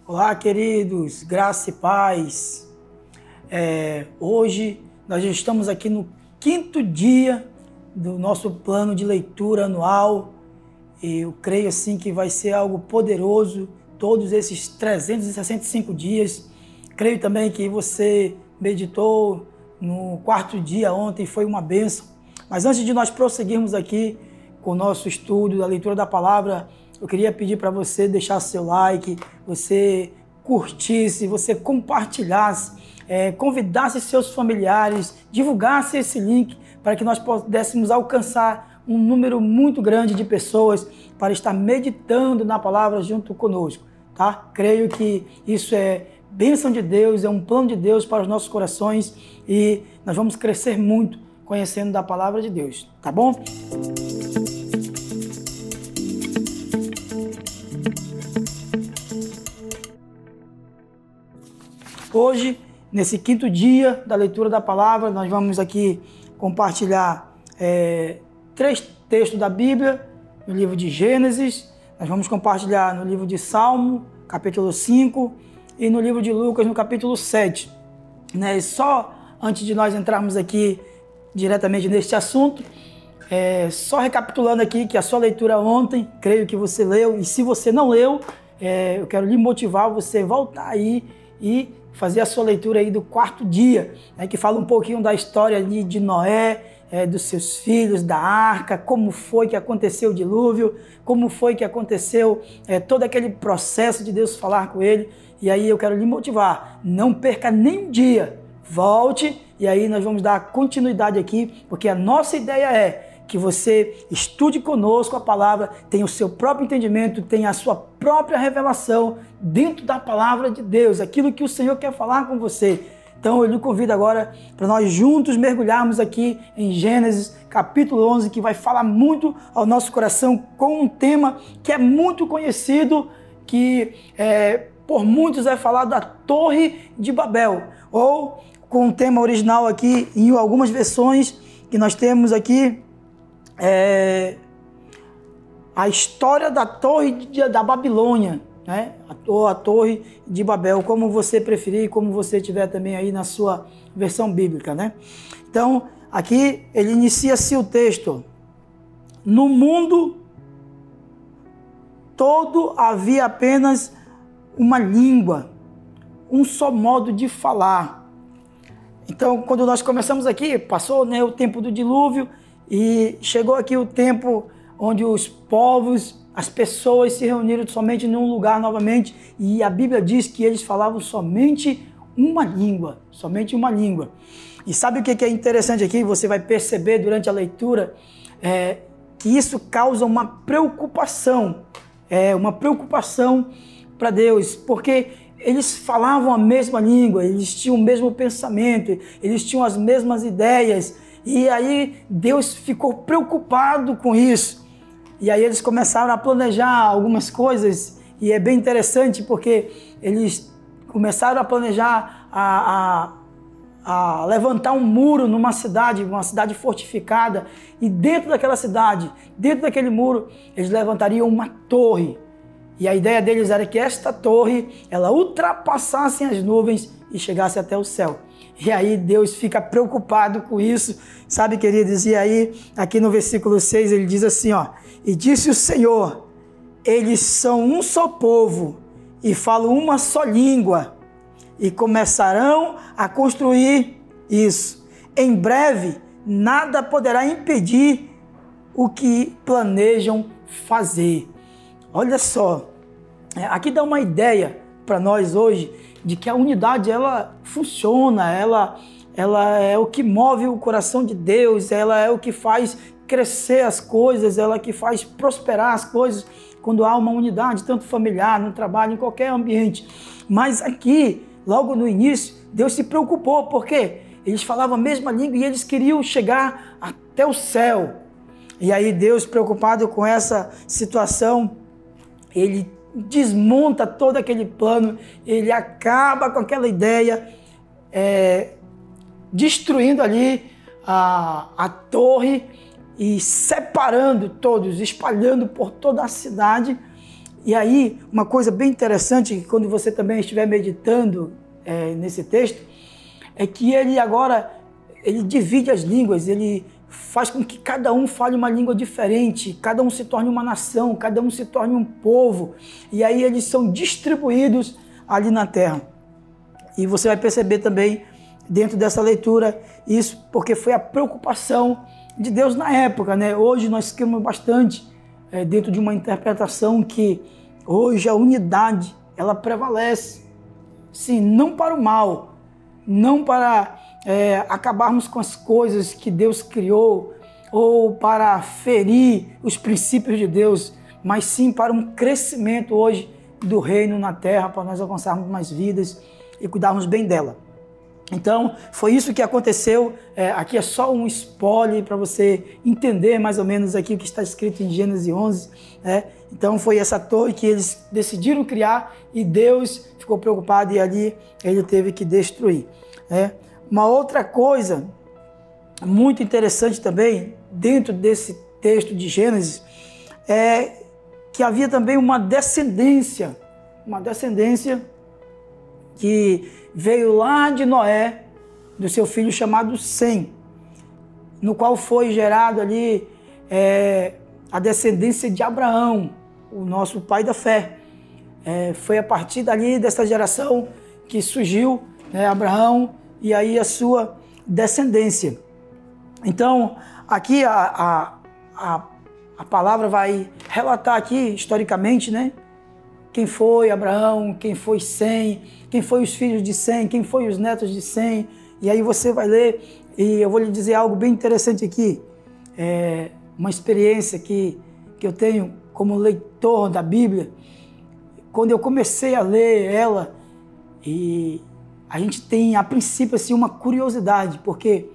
Olá, queridos, graça e paz. Hoje nós já estamos aqui no 5º dia do nosso plano de leitura anual. Eu creio assim que vai ser algo poderoso todos esses 365 dias. Creio também que você meditou no 4º dia ontem, foi uma bênção. Mas antes de nós prosseguirmos aqui com o nosso estudo da leitura da palavra, eu queria pedir para você deixar seu like, você curtisse, você compartilhasse, convidasse seus familiares, divulgasse esse link para que nós pudéssemos alcançar um número muito grande de pessoas para estar meditando na palavra junto conosco, tá? Creio que isso é bênção de Deus, é um plano de Deus para os nossos corações e nós vamos crescer muito conhecendo da palavra de Deus, tá bom? Hoje, nesse 5º dia da leitura da palavra, nós vamos aqui compartilhar 3 textos da Bíblia, no livro de Gênesis, nós vamos compartilhar no livro de Salmo, capítulo 5, e no livro de Lucas, no capítulo 7. E só antes de nós entrarmos aqui diretamente neste assunto, só recapitulando aqui que a sua leitura ontem, creio que você leu, e se você não leu, eu quero lhe motivar a você voltar aí e fazer a sua leitura aí do 4º dia, que fala um pouquinho da história ali de Noé, dos seus filhos, da arca, como foi que aconteceu o dilúvio, como foi que aconteceu todo aquele processo de Deus falar com ele. E aí eu quero lhe motivar, não perca nem um dia, volte e aí nós vamos dar continuidade aqui, porque a nossa ideia é que você estude conosco a palavra, tenha o seu próprio entendimento, tenha a sua própria revelação dentro da palavra de Deus, aquilo que o Senhor quer falar com você. Então eu lhe convido agora para nós juntos mergulharmos aqui em Gênesis capítulo 11, que vai falar muito ao nosso coração com um tema que é muito conhecido, que por muitos é falado da Torre de Babel, ou com o tema original aqui em algumas versões que nós temos aqui, a história da Torre da Babilônia, ou a Torre de Babel, como você preferir, como você tiver também aí na sua versão bíblica, Então, aqui ele inicia-se o texto: no mundo todo havia apenas uma língua, um só modo de falar. Então, quando nós começamos aqui, passou o tempo do dilúvio e chegou aqui o tempo onde os povos, as pessoas se reuniram somente num lugar novamente, e a Bíblia diz que eles falavam somente uma língua, E sabe o que é interessante aqui? Você vai perceber durante a leitura que isso causa uma preocupação para Deus, porque eles falavam a mesma língua, eles tinham o mesmo pensamento, eles tinham as mesmas ideias, e aí Deus ficou preocupado com isso. E aí eles começaram a planejar algumas coisas, e é bem interessante porque eles começaram a planejar a levantar um muro numa cidade, uma cidade fortificada, e dentro daquela cidade, dentro daquele muro, eles levantariam uma torre. E a ideia deles era que esta torre, ela ultrapassasse as nuvens e chegasse até o céu. E aí Deus fica preocupado com isso, sabe, queridos? E aí, aqui no versículo 6, ele diz assim, e disse o Senhor, eles são um só povo e falam uma só língua e começarão a construir isso. Em breve, nada poderá impedir o que planejam fazer. Olha só, aqui dá uma ideia para nós hoje de que a unidade, ela funciona, ela é o que move o coração de Deus, ela é o que faz crescer as coisas, ela é que faz prosperar as coisas quando há uma unidade, tanto familiar, no trabalho, em qualquer ambiente. Mas aqui, logo no início, Deus se preocupou, porque eles falavam a mesma língua e eles queriam chegar até o céu. E aí Deus, preocupado com essa situação, ele desmonta todo aquele plano, ele acaba com aquela ideia, destruindo ali a torre e separando todos, espalhando por toda a cidade. E aí, uma coisa bem interessante, que quando você também estiver meditando nesse texto, é que ele agora, ele divide as línguas, ele faz com que cada um fale uma língua diferente, cada um se torne uma nação, cada um se torne um povo, e aí eles são distribuídos ali na terra. E você vai perceber também, dentro dessa leitura, isso porque foi a preocupação de Deus na época, né? Hoje nós ficamos bastante dentro de uma interpretação que hoje a unidade, ela prevalece. Sim, não para o mal, não para acabarmos com as coisas que Deus criou ou para ferir os princípios de Deus, mas sim para um crescimento hoje do reino na terra, para nós alcançarmos mais vidas e cuidarmos bem dela. Então, foi isso que aconteceu. Aqui é só um spoiler para você entender mais ou menos aqui o que está escrito em Gênesis 11. Então, foi essa torre que eles decidiram criar e Deus ficou preocupado e ali ele teve que destruir. Uma outra coisa muito interessante também, dentro desse texto de Gênesis, é que havia também uma descendência que veio lá de Noé, do seu filho chamado Sem, no qual foi gerado ali a descendência de Abraão, o nosso pai da fé. Foi a partir dali, dessa geração, que surgiu Abraão e aí a sua descendência. Então, aqui a palavra vai relatar aqui, historicamente, né? Quem foi Abraão, quem foi Sem, quem foi os filhos de Sem, quem foi os netos de Sem. E aí você vai ler, e eu vou lhe dizer algo bem interessante aqui. Uma experiência que eu tenho como leitor da Bíblia. Quando eu comecei a ler ela, e a gente tem, a princípio, assim, uma curiosidade, porque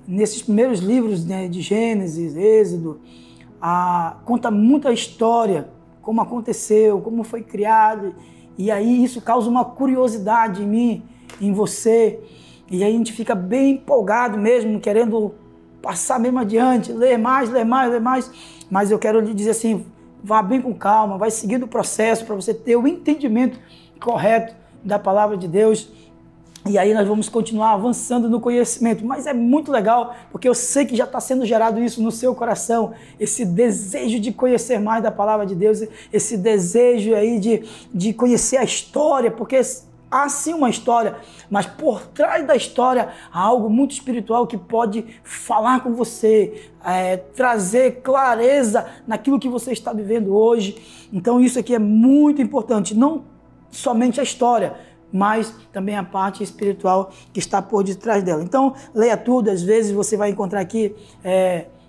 nesses primeiros livros, né, de Gênesis, Êxodo, conta muita história, como aconteceu, como foi criado, e aí isso causa uma curiosidade em mim, em você, e aí a gente fica bem empolgado mesmo, querendo passar mesmo adiante, ler mais, mas eu quero lhe dizer assim, vá bem com calma, vai seguindo o processo para você ter o entendimento correto da palavra de Deus. E aí nós vamos continuar avançando no conhecimento. Mas é muito legal, porque eu sei que já está sendo gerado isso no seu coração, esse desejo de conhecer mais da palavra de Deus, esse desejo aí de conhecer a história, porque há sim uma história, mas por trás da história há algo muito espiritual que pode falar com você, trazer clareza naquilo que você está vivendo hoje. Então isso aqui é muito importante, não somente a história, mas também a parte espiritual que está por detrás dela. Então, leia tudo. Às vezes você vai encontrar aqui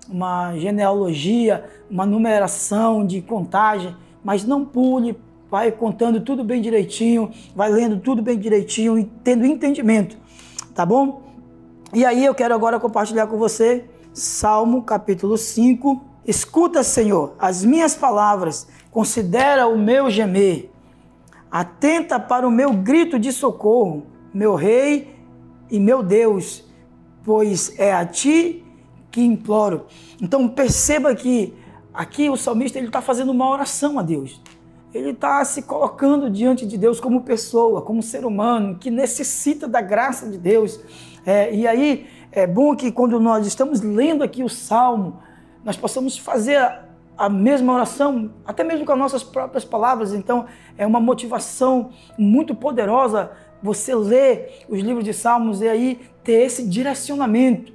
uma genealogia, uma numeração de contagem, mas não pule, vai contando tudo bem direitinho, vai lendo tudo bem direitinho e tendo entendimento, tá bom? E aí eu quero agora compartilhar com você Salmo capítulo 5. Escuta, Senhor, as minhas palavras, considera o meu gemer. Atenta para o meu grito de socorro, meu Rei e meu Deus, pois é a Ti que imploro. Então perceba que aqui o salmista está fazendo uma oração a Deus. Ele está se colocando diante de Deus como pessoa, como ser humano, que necessita da graça de Deus. E aí é bom que quando nós estamos lendo aqui o Salmo, nós possamos fazer a mesma oração, até mesmo com as nossas próprias palavras. Então é uma motivação muito poderosa você ler os livros de Salmos e aí ter esse direcionamento,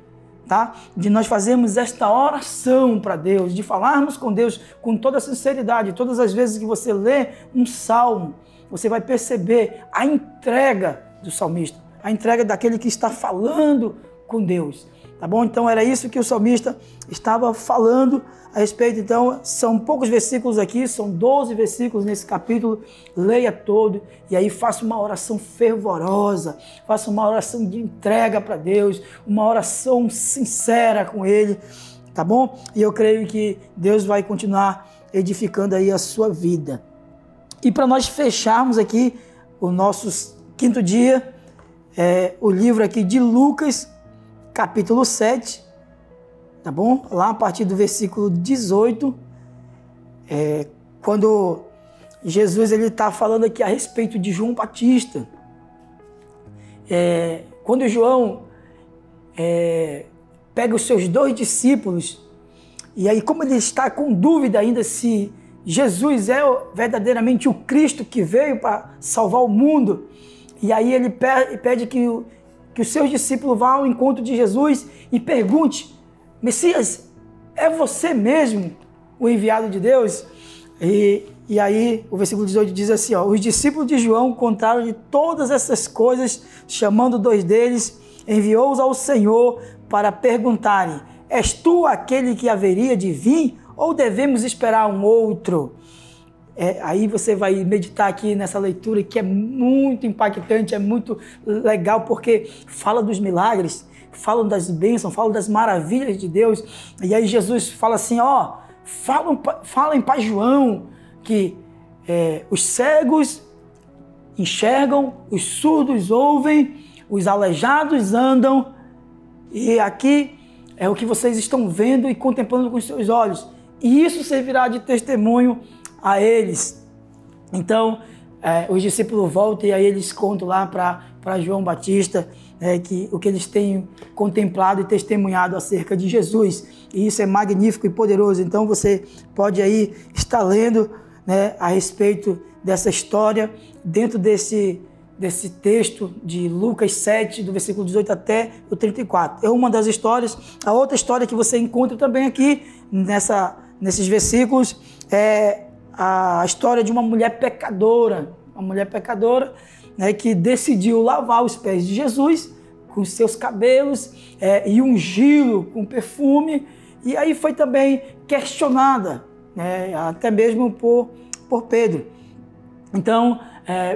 tá? De nós fazermos esta oração para Deus, de falarmos com Deus com toda a sinceridade. Todas as vezes que você lê um salmo, você vai perceber a entrega do salmista, a entrega daquele que está falando com Deus. Tá bom? Então era isso que o salmista estava falando a respeito. Então são poucos versículos aqui, são 12 versículos nesse capítulo. Leia todo e aí faça uma oração fervorosa, faça uma oração de entrega para Deus, uma oração sincera com Ele, tá bom? E eu creio que Deus vai continuar edificando aí a sua vida. E para nós fecharmos aqui o nosso quinto dia, o livro aqui de Lucas, capítulo 7, tá bom? Lá a partir do versículo 18, quando Jesus está falando aqui a respeito de João Batista. Quando João pega os seus 2 discípulos, e aí como ele está com dúvida ainda se Jesus é verdadeiramente o Cristo que veio para salvar o mundo, e aí ele pede que os seus discípulos vá ao encontro de Jesus e pergunte: Messias, é você mesmo o enviado de Deus? E aí o versículo 18 diz assim, os discípulos de João contaram de todas essas coisas, chamando 2 deles, enviou-os ao Senhor para perguntarem: és tu aquele que haveria de vir ou devemos esperar um outro? Aí você vai meditar aqui nessa leitura que é muito impactante, é muito legal, porque fala dos milagres, fala das bênçãos, fala das maravilhas de Deus. E aí Jesus fala assim, falem para João que os cegos enxergam, os surdos ouvem, os aleijados andam, e aqui é o que vocês estão vendo e contemplando com os seus olhos, e isso servirá de testemunho a eles. Então, os discípulos voltam e aí eles contam lá para João Batista que o que eles têm contemplado e testemunhado acerca de Jesus. E isso é magnífico e poderoso. Então, você pode aí estar lendo, né, a respeito dessa história dentro desse texto de Lucas 7, do versículo 18 até o 34. É uma das histórias. A outra história que você encontra também aqui nesses versículos é a história de uma mulher pecadora, né, que decidiu lavar os pés de Jesus com seus cabelos e ungí-lo com perfume, e aí foi também questionada, né, até mesmo por Pedro. Então,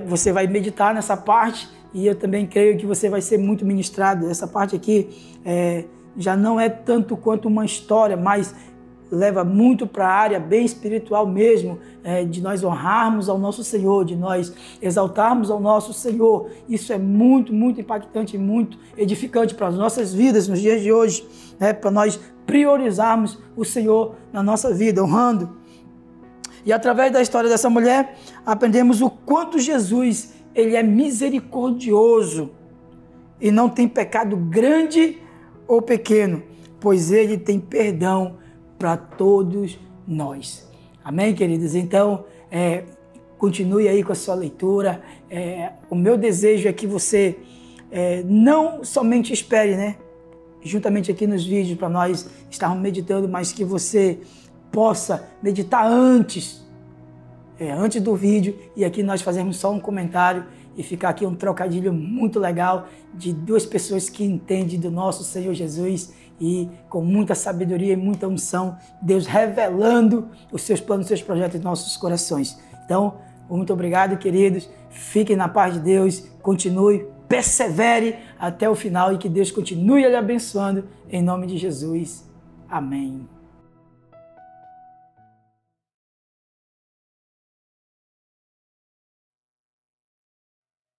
você vai meditar nessa parte, e eu também creio que você vai ser muito ministrado. Essa parte aqui já não é tanto quanto uma história, mas leva muito para a área bem espiritual mesmo, de nós honrarmos ao nosso Senhor, de nós exaltarmos ao nosso Senhor. Isso é muito, muito impactante e muito edificante para as nossas vidas nos dias de hoje, né? Para nós priorizarmos o Senhor na nossa vida, honrando. E através da história dessa mulher, aprendemos o quanto Jesus ele é misericordioso e não tem pecado grande ou pequeno, pois ele tem perdão para todos nós. Amém, queridos? Então, continue aí com a sua leitura. O meu desejo é que você não somente espere, né, juntamente aqui nos vídeos para nós estarmos meditando, mas que você possa meditar antes do vídeo, e aqui nós fazemos só um comentário e ficar aqui um trocadilho muito legal de 2 pessoas que entendem do nosso Senhor Jesus, e com muita sabedoria e muita unção, Deus revelando os seus planos, os seus projetos em nossos corações. Então, muito obrigado, queridos. Fiquem na paz de Deus, continue, persevere até o final, e que Deus continue lhe abençoando, em nome de Jesus. Amém.